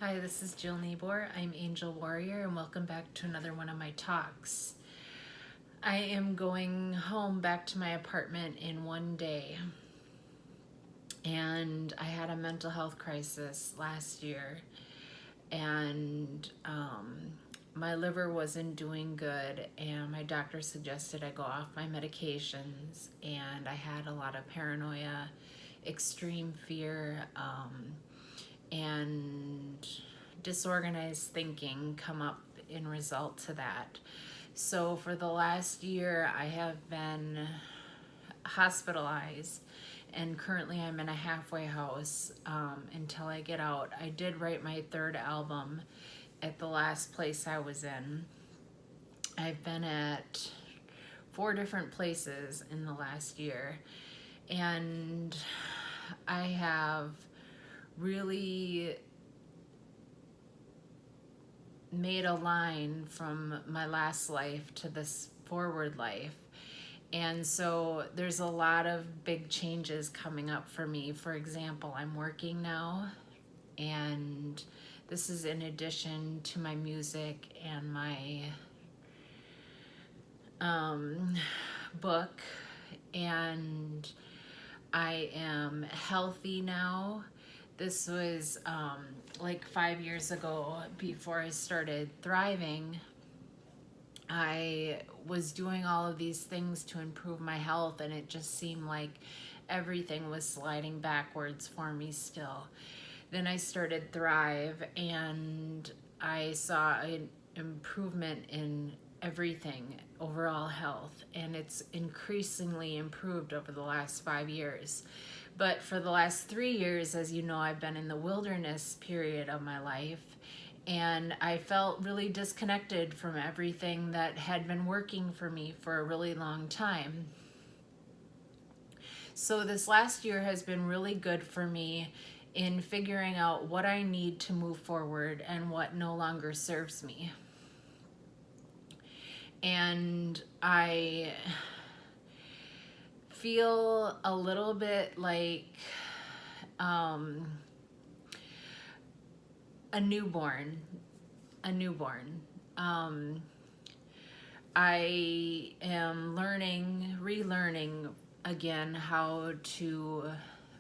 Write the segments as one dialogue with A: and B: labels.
A: Hi, this is Jill Niebuhr. I'm Angel Warrior, and welcome back to another one of my talks. I am going home back to my apartment in one day, and I had a mental health crisis last year, and my liver wasn't doing good, and my doctor suggested I go off my medications, and I had a lot of paranoia, extreme fear, and disorganized thinking come up in result to that. So for the last year, I have been hospitalized, and currently I'm in a halfway house until I get out. I did write my third album at the last place I was in. I've been at 4 different places in the last year, and I have really made a line from my last life to this forward life. And so there's a lot of big changes coming up for me. For example, I'm working now, and this is in addition to my music and my book, and I am healthy now. This was like 5 years ago, before I started thriving. I was doing all of these things to improve my health, and it just seemed like everything was sliding backwards for me still. Then I started Thrive, and I saw an improvement in everything, overall health, and it's increasingly improved over the last 5 years. But for the last 3 years, as you know, I've been in the wilderness period of my life, and I felt really disconnected from everything that had been working for me for a really long time. So this last year has been really good for me in figuring out what I need to move forward and what no longer serves me. And I feel a little bit like a newborn. I am relearning again how to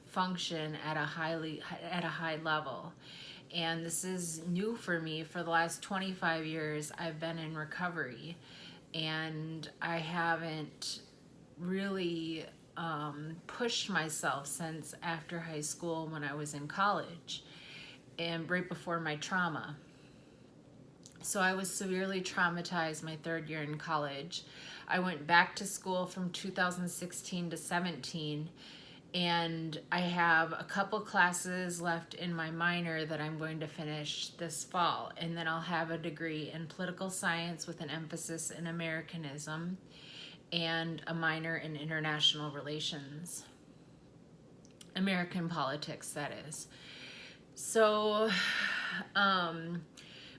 A: function at a high level. And this is new for me. For the last 25 years, I've been in recovery, and I haven't really pushed myself since after high school, when I was in college and right before my trauma. So I was severely traumatized my 3rd year in college. I went back to school from 2016 to 17, and I have a couple classes left in my minor that I'm going to finish this fall, and then I'll have a degree in political science with an emphasis in Americanism and a minor in international relations. American politics, that is. So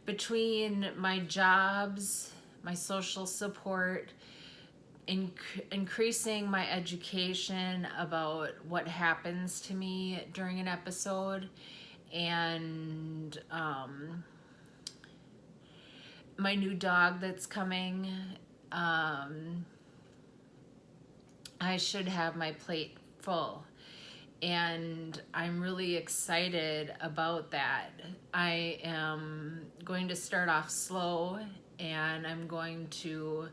A: between my jobs, my social support, increasing my education about what happens to me during an episode, and my new dog that's coming, I should have my plate full. And I'm really excited about that. I am going to start off slow, and I'm going to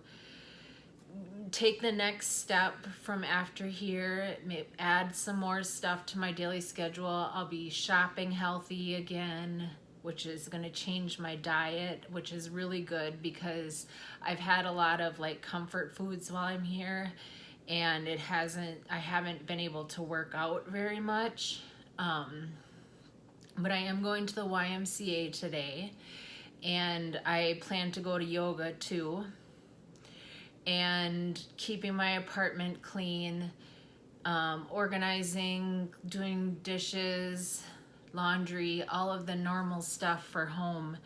A: take the next step from after here, add some more stuff to my daily schedule. I'll be shopping healthy again, which is going to change my diet, which is really good because I've had a lot of like comfort foods while I'm here, and I haven't been able to work out very much. But I am going to the YMCA today, and I plan to go to yoga too, and keeping my apartment clean, organizing, doing dishes, laundry, all of the normal stuff for home.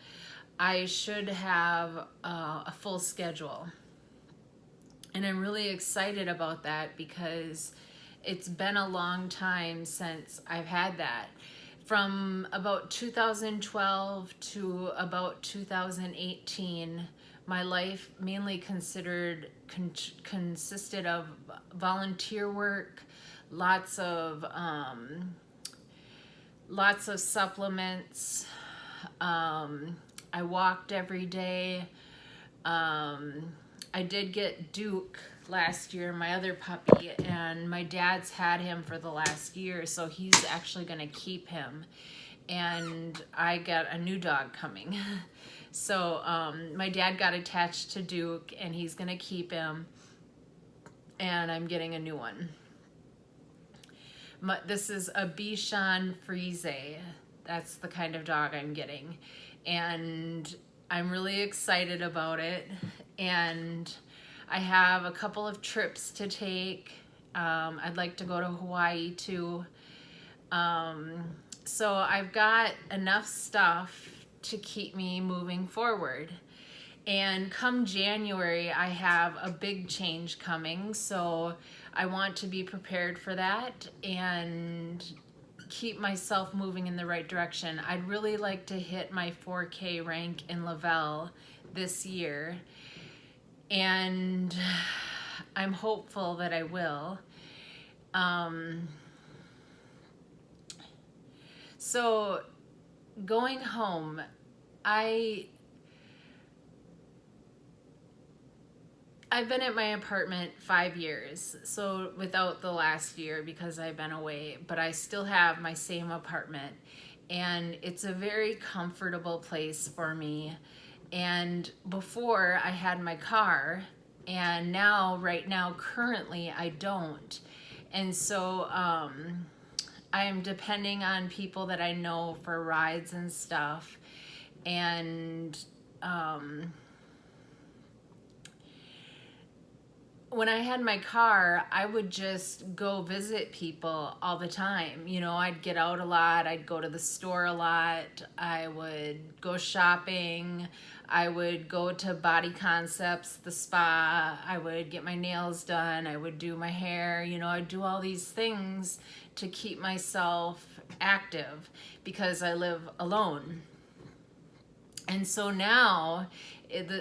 A: I should have a full schedule. And I'm really excited about that because it's been a long time since I've had that. From about 2012 to about 2018, my life mainly consisted of volunteer work, lots of supplements. I walked every day. I did get Duke last year, my other puppy, and my dad's had him for the last year, so he's actually going to keep him. And I got a new dog coming. So my dad got attached to Duke, and he's going to keep him, and I'm getting a new one. This is a Bichon Frise. That's the kind of dog I'm getting. And I'm really excited about it. And I have a couple of trips to take. I'd like to go to Hawaii too. So I've got enough stuff to keep me moving forward. And come January, I have a big change coming, so I want to be prepared for that and keep myself moving in the right direction. I'd really like to hit my 4K rank in Lavelle this year, and I'm hopeful that I will. So going home, I've been at my apartment 5 years, so without the last year because I've been away, but I still have my same apartment, and it's a very comfortable place for me. And before I had my car, and right now, currently I don't. And so I am depending on people that I know for rides and stuff. And when I had my car, I would just go visit people all the time. You know, I'd get out a lot. I'd go to the store a lot. I would go shopping. I would go to Body Concepts, the spa. I would get my nails done. I would do my hair. You know, I'd do all these things to keep myself active because I live alone. And so now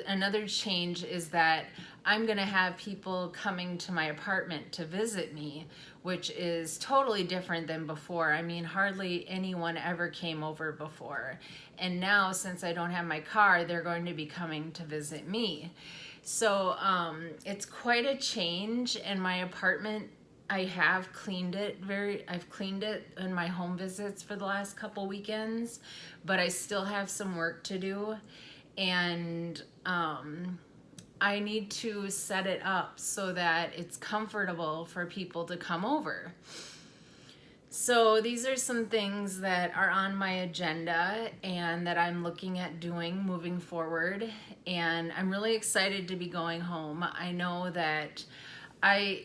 A: another change is that I'm going to have people coming to my apartment to visit me, which is totally different than before. I mean, hardly anyone ever came over before. And now, since I don't have my car, they're going to be coming to visit me. So it's quite a change. And my apartment, I've cleaned it in my home visits for the last couple weekends, but I still have some work to do. And I need to set it up so that it's comfortable for people to come over. So these are some things that are on my agenda and that I'm looking at doing moving forward. And I'm really excited to be going home. I know that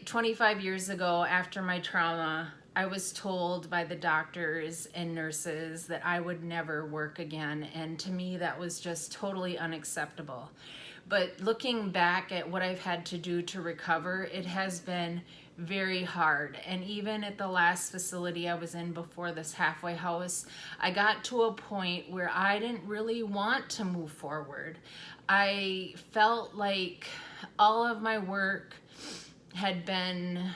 A: 25 years ago, after my trauma, I was told by the doctors and nurses that I would never work again. And to me, that was just totally unacceptable. But looking back at what I've had to do to recover, it has been very hard. And even at the last facility I was in before this halfway house, I got to a point where I didn't really want to move forward. I felt like all of my work had been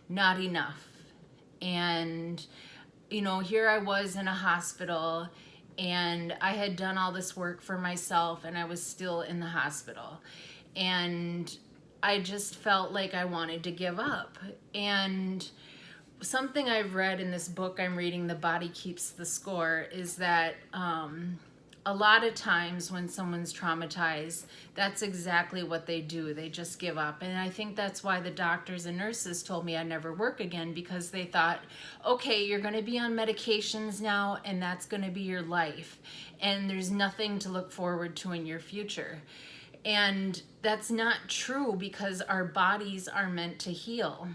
A: not enough. And, you know, here I was in a hospital, and I had done all this work for myself, and I was still in the hospital. And I just felt like I wanted to give up. And something I've read in this book I'm reading, The Body Keeps the Score, is that a lot of times when someone's traumatized, that's exactly what they do. They just give up. And I think that's why the doctors and nurses told me I'd never work again, because they thought, okay, you're going to be on medications now, and that's going to be your life. And there's nothing to look forward to in your future. And that's not true, because our bodies are meant to heal.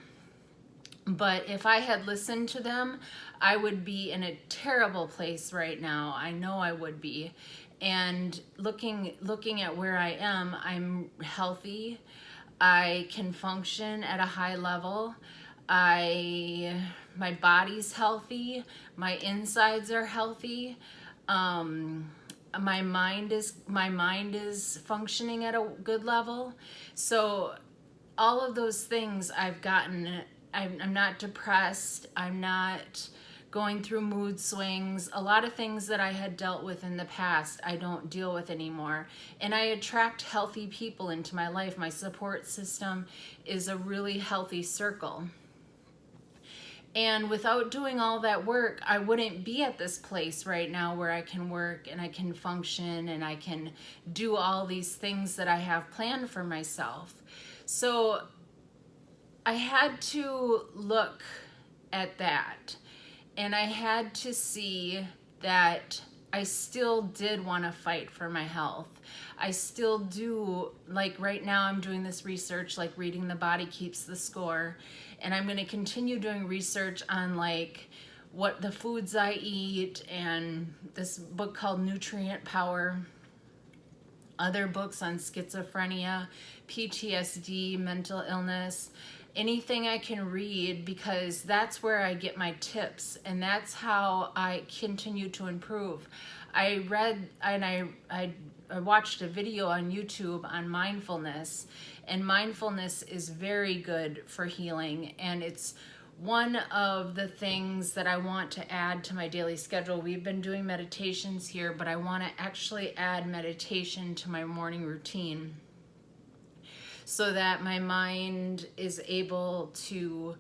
A: But if I had listened to them, I would be in a terrible place right now. I know I would be. And looking at where I am, I'm healthy. I can function at a high level. My body's healthy, my insides are healthy. My mind is functioning at a good level. So all of those things I've gotten. I'm not depressed. I'm not going through mood swings. A lot of things that I had dealt with in the past, I don't deal with anymore. And I attract healthy people into my life. My support system is a really healthy circle. And without doing all that work, I wouldn't be at this place right now where I can work and I can function and I can do all these things that I have planned for myself. So I had to look at that, and I had to see that I still did want to fight for my health. I still do, like right now I'm doing this research, like reading The Body Keeps the Score, and I'm going to continue doing research on like what the foods I eat, and this book called Nutrient Power, other books on schizophrenia, PTSD, mental illness, anything I can read, because that's where I get my tips and that's how I continue to improve. I read and I watched a video on YouTube on mindfulness, and mindfulness is very good for healing, and it's one of the things that I want to add to my daily schedule. We've been doing meditations here, but I want to actually add meditation to my morning routine so that my mind is able to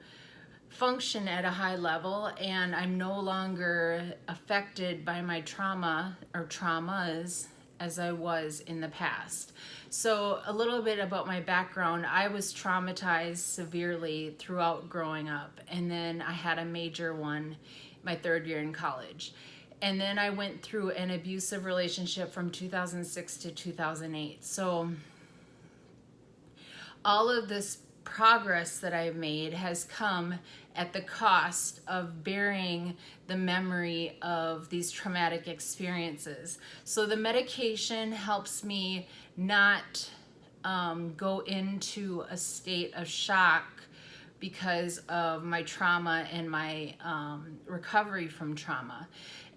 A: function at a high level and I'm no longer affected by my trauma or traumas as I was in the past. So a little bit about my background. I was traumatized severely throughout growing up, and then I had a major one my third year in college. And then I went through an abusive relationship from 2006 to 2008. So all of this progress that I've made has come at the cost of bearing the memory of these traumatic experiences. So the medication helps me not go into a state of shock because of my trauma and my recovery from trauma.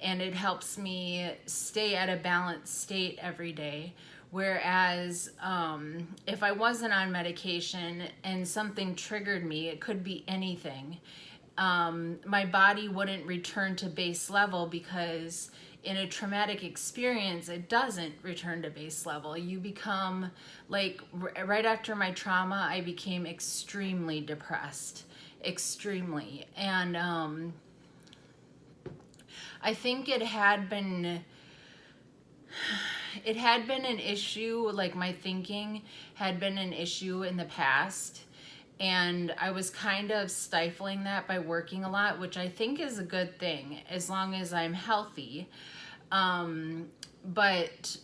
A: And it helps me stay at a balanced state every day. Whereas if I wasn't on medication and something triggered me, it could be anything, my body wouldn't return to base level, because in a traumatic experience, it doesn't return to base level. You become, like, right after my trauma, I became extremely depressed, extremely. And I think it had been an issue, like my thinking had been an issue in the past, and I was kind of stifling that by working a lot, which I think is a good thing as long as I'm healthy. But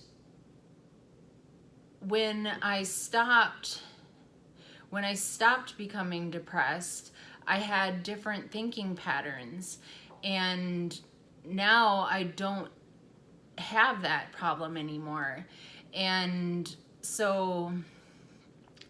A: when I stopped becoming depressed, I had different thinking patterns, and now I don't have that problem anymore. And so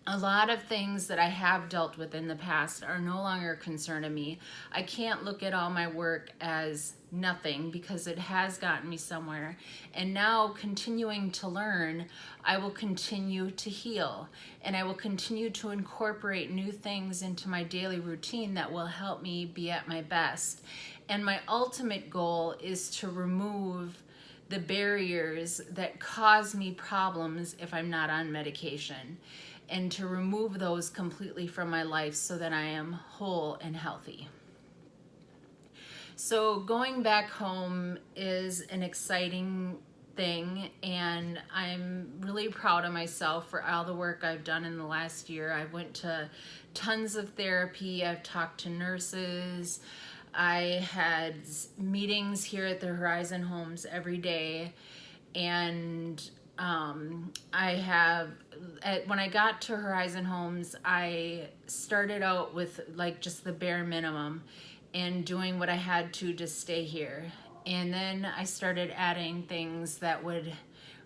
A: a lot of things that I have dealt with in the past are no longer a concern to me. I can't look at all my work as nothing, because it has gotten me somewhere. And now, continuing to learn, I will continue to heal, and I will continue to incorporate new things into my daily routine that will help me be at my best. And my ultimate goal is to remove the barriers that cause me problems if I'm not on medication, and to remove those completely from my life so that I am whole and healthy. So going back home is an exciting thing, and I'm really proud of myself for all the work I've done in the last year. I went to tons of therapy. I've talked to nurses. I had meetings here at the Horizon Homes every day, and when I got to Horizon Homes, I started out with like just the bare minimum and doing what I had to stay here. And then I started adding things that would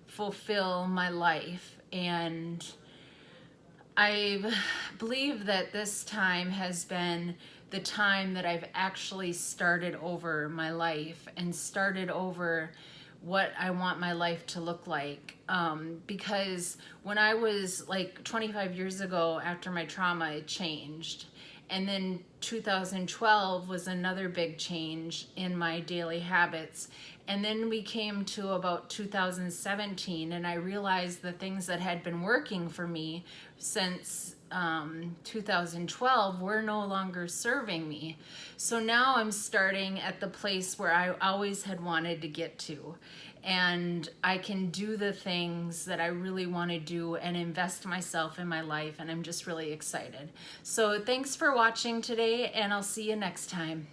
A: fulfill my life. And I believe that this time has been the time that I've actually started over my life and started over what I want my life to look like. Because when I was like 25 years ago, after my trauma, it changed. And then 2012 was another big change in my daily habits. And then we came to about 2017, and I realized the things that had been working for me since 2012 were no longer serving me. So now I'm starting at the place where I always had wanted to get to. And I can do the things that I really want to do and invest myself in my life. And I'm just really excited. So thanks for watching today, and I'll see you next time.